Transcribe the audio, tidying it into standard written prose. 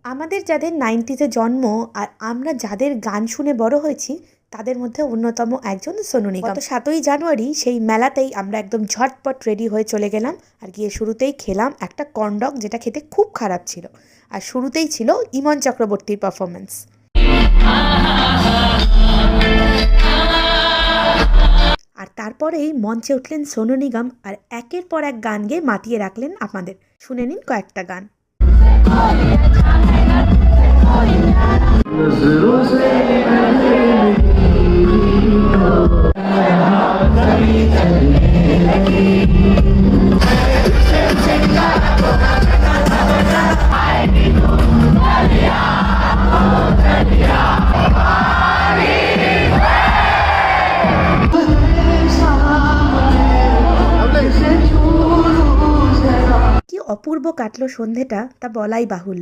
আমাদের যাদের 90s জন্ম আর আমরা যাদের গান শুনে বড় হয়েছি তাদের মধ্যে অন্যতম একজন সোনু নিগম। গত 7ই জানুয়ারি সেই মেলাতেই আমরা একদম ঝটপট রেডি হয়ে চলে গেলাম আর গিয়ে শুরুতেই খেলাম একটা কর্নডগ, যেটা খেতে খুব খারাপ ছিল। আর শুরুতেই ছিল ইমন চক্রবর্তীর পারফরমেন্স। আর তারপরেই মঞ্চে উঠলেন সোনু নিগম আর একের পর এক গান গেয়ে মাতিয়ে রাখলেন আমাদের। শুনে নিন কয়েকটা গান। কি অপূর্ব কাটলো সন্ধেটা, তা বলাই বাহুল্য।